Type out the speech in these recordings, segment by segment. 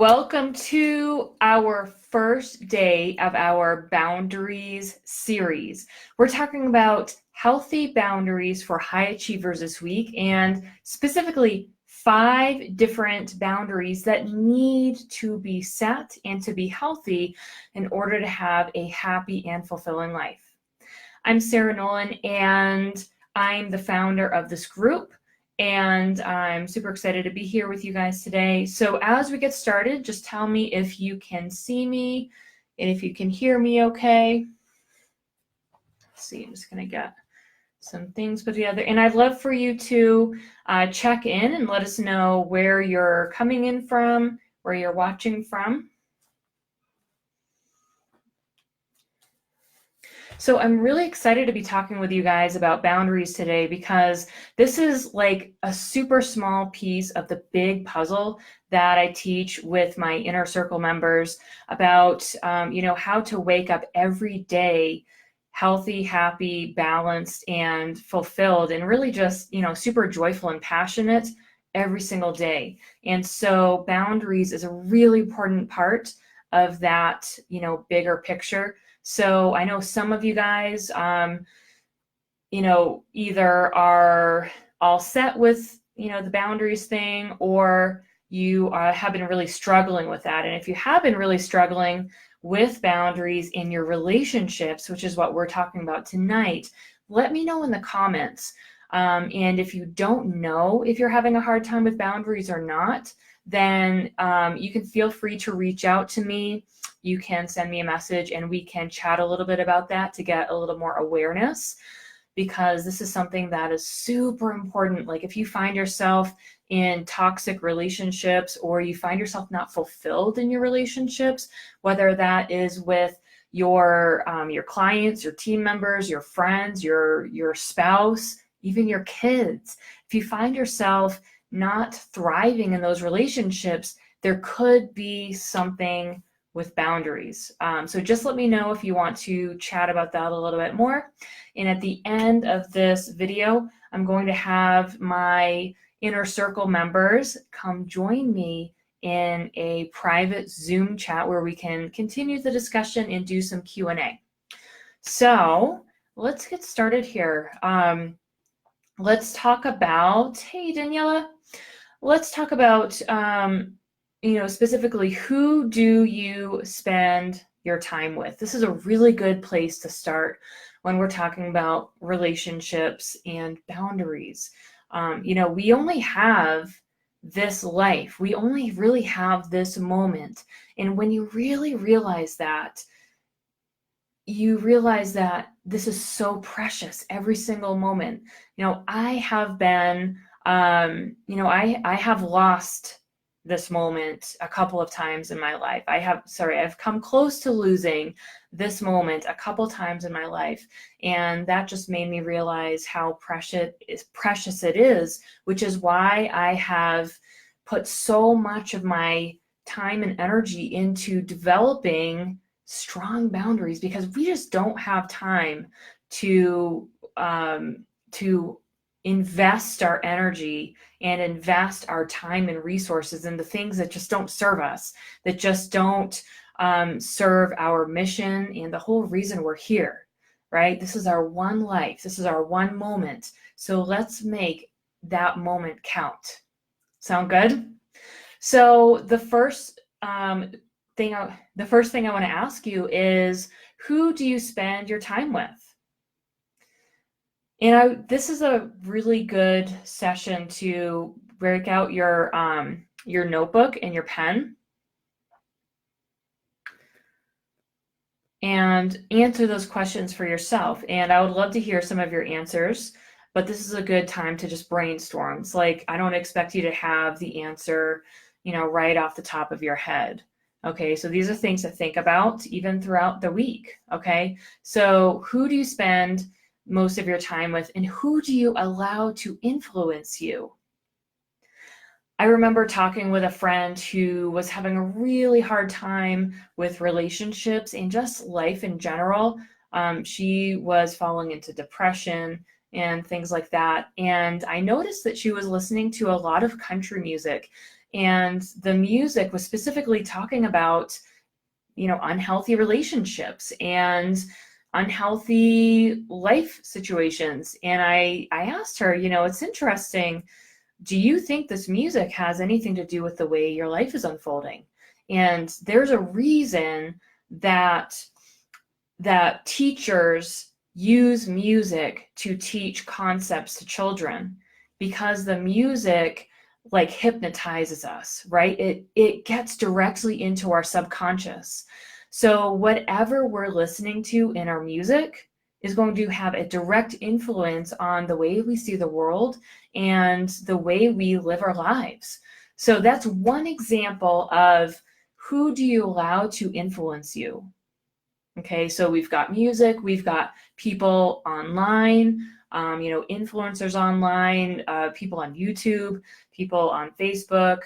Welcome to our first day of our boundaries series. We're talking about healthy boundaries for high achievers this week, and specifically 5 different boundaries that need to be set and to be healthy in order to have a happy and fulfilling life. I'm Sarah Nolan, and I'm the founder of this group. And I'm super excited to be here with you guys today. So as we get started, just tell me if you can see me and if you can hear me okay. Let's see, I'm just going to get some things put together. And I'd love for you to check in and let us know where you're coming in from, where you're watching from. So I'm really excited to be talking with you guys about boundaries today because this is like a super small piece of the big puzzle that I teach with my inner circle members about, how to wake up every day healthy, happy, balanced, and fulfilled, and really just, super joyful and passionate every single day. And so boundaries is a really important part of that, bigger picture. So I know some of you guys, either are all set with, the boundaries thing, or you have been really struggling with that. And if you have been really struggling with boundaries in your relationships, which is what we're talking about tonight, let me know in the comments. And if you don't know if you're having a hard time with boundaries or not, then you can feel free to reach out to me. You can send me a message and we can chat a little bit about that to get a little more awareness, because this is something that is super important. Like if you find yourself in toxic relationships, or you find yourself not fulfilled in your relationships, whether that is with your clients, your team members, your friends, your spouse, even your kids, if you find yourself not thriving in those relationships, there could be something with boundaries. So just let me know if you want to chat about that a little bit more. And at the end of this video, I'm going to have my inner circle members come join me in a private Zoom chat where we can continue the discussion and do some Q&A. So let's get started here. Let's talk about, hey, Daniela, let's talk about, specifically, who do you spend your time with? This is a really good place to start when we're talking about relationships and boundaries. We only have this life. We only really have this moment. And when you really realize that, you realize that this is so precious, every single moment. I have been, I have lost this moment a couple of times in my life. I've come close to losing this moment a couple times in my life. And that just made me realize how precious it is, which is why I have put so much of my time and energy into developing strong boundaries, because we just don't have time to invest our energy and invest our time and resources in the things that just don't serve us, that just don't serve our mission and the whole reason we're here, right? This is our one life. This is our one moment. So let's make that moment count. Sound good? So the first thing I want to ask you is, who do you spend your time with? And this is a really good session to break out your notebook and your pen and answer those questions for yourself. And I would love to hear some of your answers, but this is a good time to just brainstorm. It's like, I don't expect you to have the answer, right off the top of your head. Okay, so these are things to think about even throughout the week. Okay, so who do you spend most of your time with, and who do you allow to influence you? I remember talking with a friend who was having a really hard time with relationships and just life in general. She was falling into depression and things like that. And I noticed that she was listening to a lot of country music. And the music was specifically talking about, unhealthy relationships and unhealthy life situations. And I asked her, it's interesting. Do you think this music has anything to do with the way your life is unfolding? And there's a reason that teachers use music to teach concepts to children, because the music like hypnotizes us, right? It gets directly into our subconscious. So whatever we're listening to in our music is going to have a direct influence on the way we see the world and the way we live our lives. So that's one example of who do you allow to influence you. Okay, so we've got music, we've got people online, influencers online, people on YouTube, people on Facebook.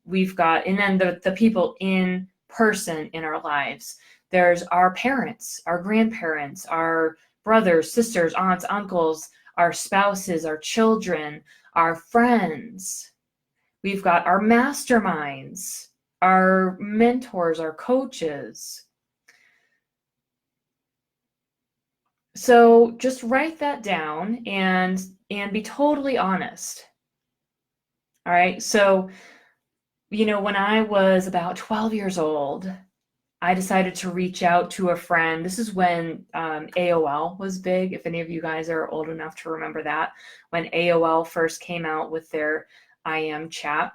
We've got, and then the people in person in our lives. There's our parents, our grandparents, our brothers, sisters, aunts, uncles, our spouses, our children, our friends. We've got our masterminds, our mentors, our coaches. So just write that down and be totally honest. All right. So, when I was about 12 years old, I decided to reach out to a friend. This is when AOL was big. If any of you guys are old enough to remember that, when AOL first came out with their IM chat.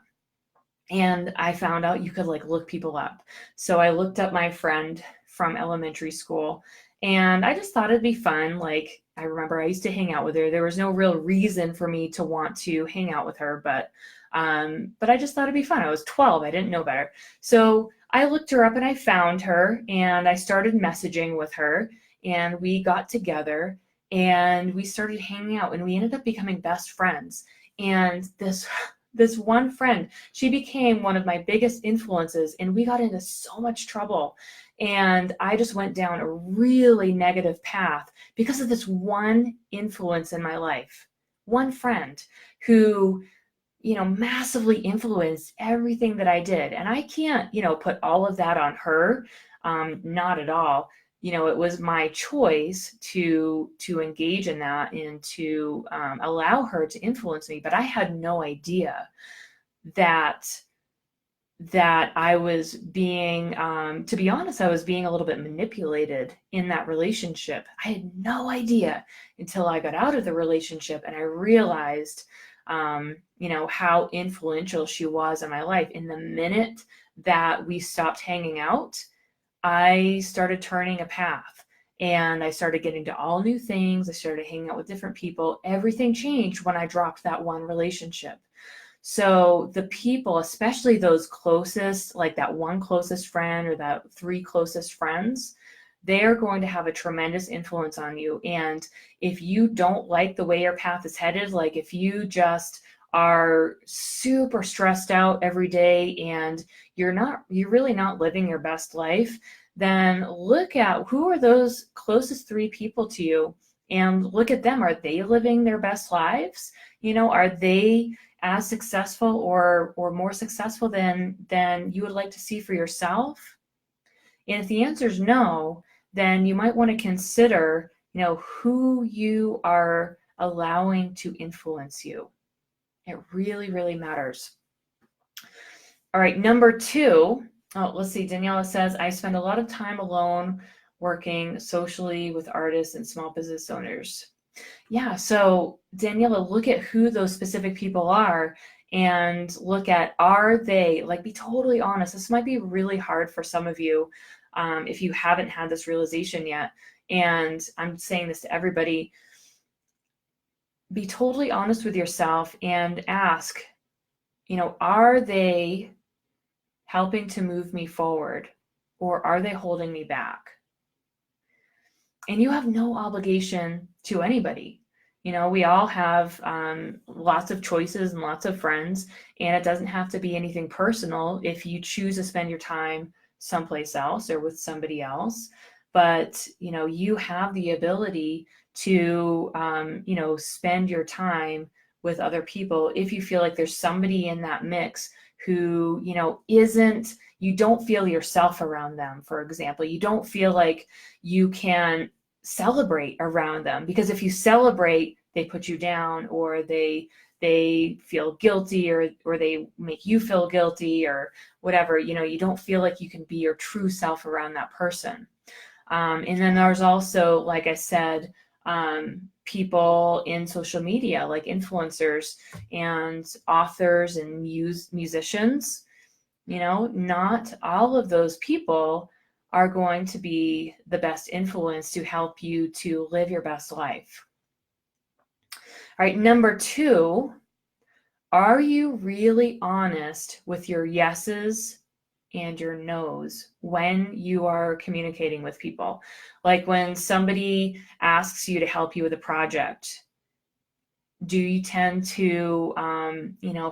And I found out you could like look people up. So I looked up my friend from elementary school, and I just thought it'd be fun. Like, I remember I used to hang out with her. There was no real reason for me to want to hang out with her, but I just thought it'd be fun. I was 12. I didn't know better. So I looked her up and I found her and I started messaging with her, and we got together and we started hanging out, and we ended up becoming best friends. And this one friend, she became one of my biggest influences, and we got into so much trouble. And I just went down a really negative path because of this one influence in my life. One friend who, massively influenced everything that I did. And I can't, put all of that on her. Not at all. It was my choice to engage in that and to allow her to influence me. But I had no idea that I was being, to be honest, I was being a little bit manipulated in that relationship. I had no idea until I got out of the relationship and I realized, how influential she was in my life. In the minute that we stopped hanging out, I started turning a path and I started getting to all new things. I started hanging out with different people. Everything changed when I dropped that one relationship. So the people, especially those closest, like that one closest friend or that 3 closest friends, they are going to have a tremendous influence on you. And if you don't like the way your path is headed, like if you just are super stressed out every day and you're really not living your best life, then look at who are those closest 3 people to you and look at them. Are they living their best lives? Are they as successful or more successful than you would like to see for yourself? And if the answer is no, then you might want to consider, who you are allowing to influence you. It really, really matters. All right, number 2. Oh, let's see. Daniela says, I spend a lot of time alone working socially with artists and small business owners. Yeah, so Daniela, look at who those specific people are and look at, are they, like, be totally honest. This might be really hard for some of you if you haven't had this realization yet. And I'm saying this to everybody. Be totally honest with yourself and ask, are they helping to move me forward or are they holding me back? And you have no obligation to anybody. We all have lots of choices and lots of friends, and it doesn't have to be anything personal if you choose to spend your time someplace else or with somebody else. But, you have the ability to, spend your time with other people if you feel like there's somebody in that mix who, isn't, you don't feel yourself around them, for example. You don't feel like you can celebrate around them, because if you celebrate, they put you down, or they feel guilty, or they make you feel guilty, or whatever. You don't feel like you can be your true self around that person. And then there's also, like I said, people in social media, like influencers and authors and musicians. Not all of those people are going to be the best influence to help you to live your best life. All right, number 2, are you really honest with your yeses and your no's when you are communicating with people? Like when somebody asks you to help you with a project, do you tend to,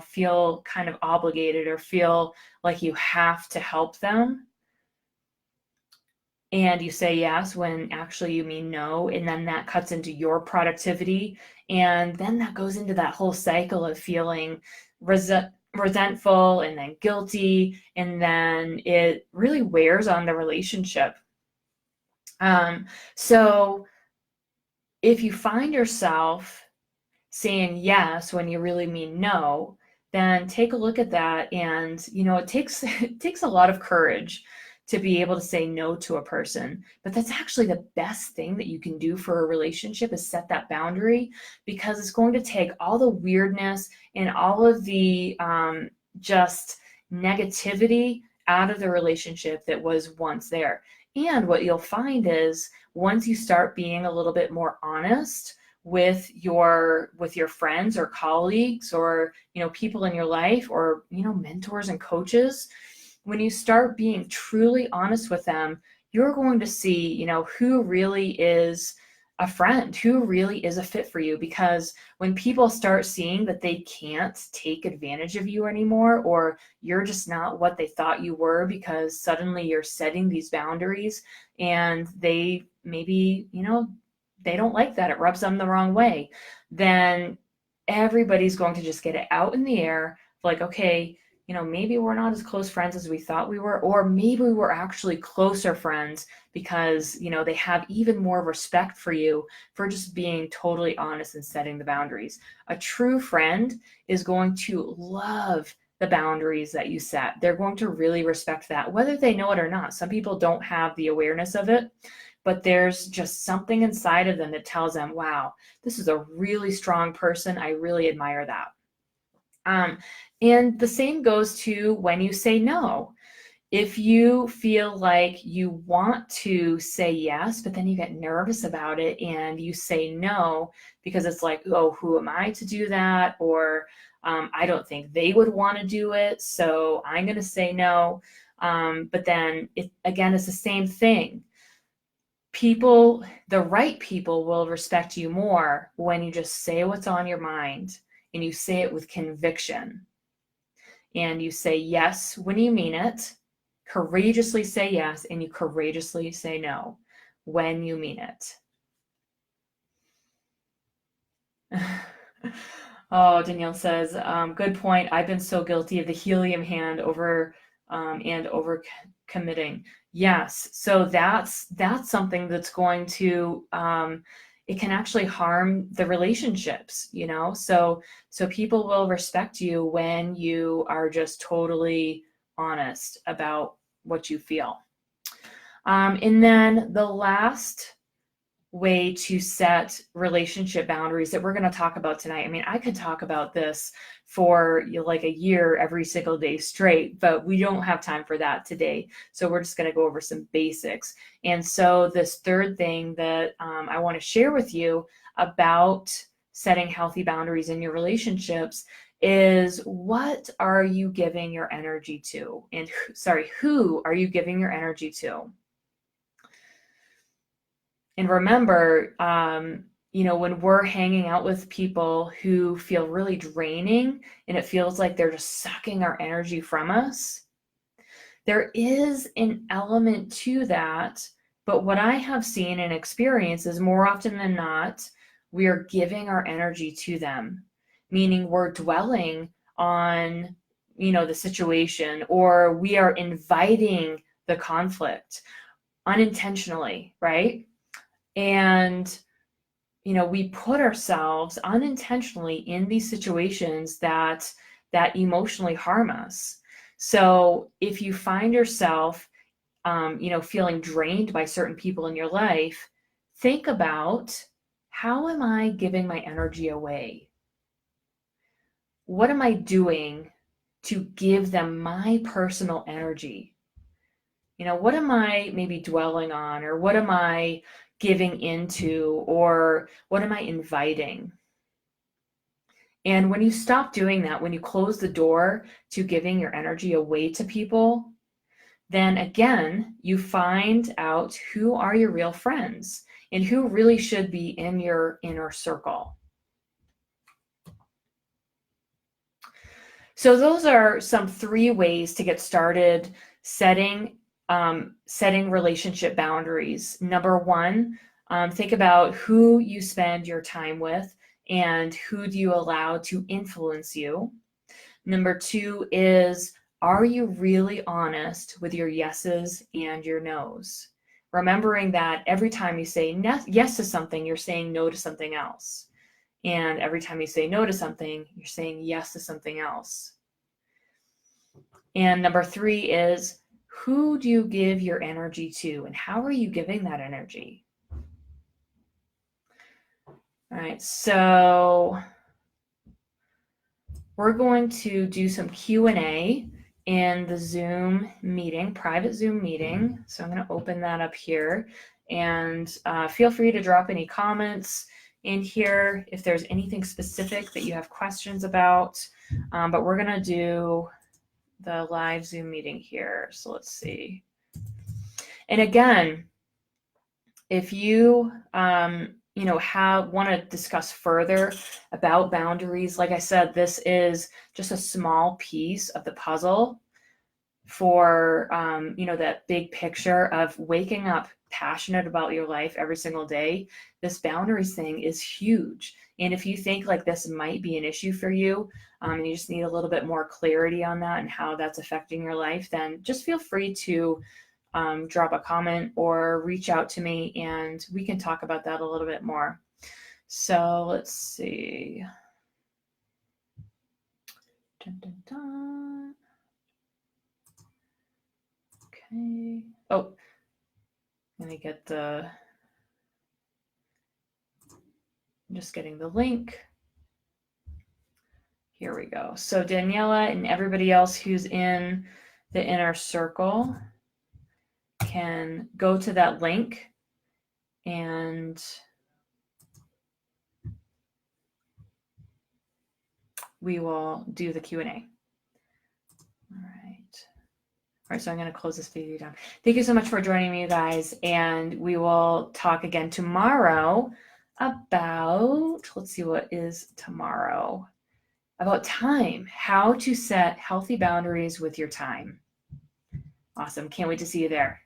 feel kind of obligated or feel like you have to help them? And you say yes when actually you mean no, and then that cuts into your productivity. And then that goes into that whole cycle of feeling resentful and then guilty, and then it really wears on the relationship. So if you find yourself saying yes when you really mean no, then take a look at that. And it takes a lot of courage to be able to say no to a person, but that's actually the best thing that you can do for a relationship, is set that boundary, because it's going to take all the weirdness and all of the just negativity out of the relationship that was once there. And what you'll find is, once you start being a little bit more honest with your friends or colleagues, or people in your life, or mentors and coaches, when you start being truly honest with them, you're going to see who really is a friend, who really is a fit for you. Because when people start seeing that they can't take advantage of you anymore, or you're just not what they thought you were, because suddenly you're setting these boundaries, and they maybe they don't like that, it rubs them the wrong way, then everybody's going to just get it out in the air, like, okay, maybe we're not as close friends as we thought we were, or maybe we're actually closer friends because, they have even more respect for you for just being totally honest and setting the boundaries. A true friend is going to love the boundaries that you set. They're going to really respect that, whether they know it or not. Some people don't have the awareness of it, but there's just something inside of them that tells them, wow, this is a really strong person. I really admire that. And the same goes to when you say no. If you feel like you want to say yes, but then you get nervous about it and you say no because it's like, oh, who am I to do that? Or I don't think they would want to do it, so I'm going to say no. But then, again, it's the same thing. The right people will respect you more when you just say what's on your mind, and you say it with conviction. And you say yes when you mean it, courageously say yes, and you courageously say no when you mean it. Oh, Danielle says, good point. I've been so guilty of the helium hand over committing. Yes, so that's something that's going to it can actually harm the relationships, so people will respect you when you are just totally honest about what you feel. And then the last way to set relationship boundaries that we're going to talk about tonight. I mean, I could talk about this for like a year every single day straight, but we don't have time for that today. So we're just going to go over some basics. And so this third thing that I want to share with you about setting healthy boundaries in your relationships is, what are you giving your energy to? And who are you giving your energy to? And remember, when we're hanging out with people who feel really draining and it feels like they're just sucking our energy from us, there is an element to that. But what I have seen and experienced is, more often than not, we are giving our energy to them, meaning we're dwelling on the situation, or we are inviting the conflict unintentionally, right? And we put ourselves unintentionally in these situations that emotionally harm us. So if you find yourself feeling drained by certain people in your life, think about, how am I giving my energy away? What am I doing to give them my personal energy? What am I maybe dwelling on, or what am I giving into, or what am I inviting? And when you stop doing that, when you close the door to giving your energy away to people, then again, you find out who are your real friends and who really should be in your inner circle. So those are some 3 ways to get started setting relationship boundaries. Number 1, think about who you spend your time with and who do you allow to influence you. Number 2 is, are you really honest with your yeses and your nos? Remembering that every time you say yes to something, you're saying no to something else. And every time you say no to something, you're saying yes to something else. And number 3 is, who do you give your energy to, and how are you giving that energy? All right, so we're going to do some Q&A in the Zoom meeting, private Zoom meeting. So I'm going to open that up here, and feel free to drop any comments in here if there's anything specific that you have questions about. But we're going to do the live Zoom meeting here. So let's see. And again, if you want to discuss further about boundaries, like I said, this is just a small piece of the puzzle for that big picture of waking up passionate about your life every single day. This boundaries thing is huge. And if you think like this might be an issue for you, and you just need a little bit more clarity on that and how that's affecting your life, then just feel free to drop a comment or reach out to me, and we can talk about that a little bit more. So let's see. Dun, dun, dun. Okay. Oh, let me get I'm just getting the link. Here we go. So Daniela and everybody else who's in the inner circle can go to that link, and we will do the Q&A. All right, so I'm going to close this video down. Thank you so much for joining me, you guys, and we will talk again tomorrow about, let's see, what is tomorrow? About time, how to set healthy boundaries with your time. Awesome. Can't wait to see you there.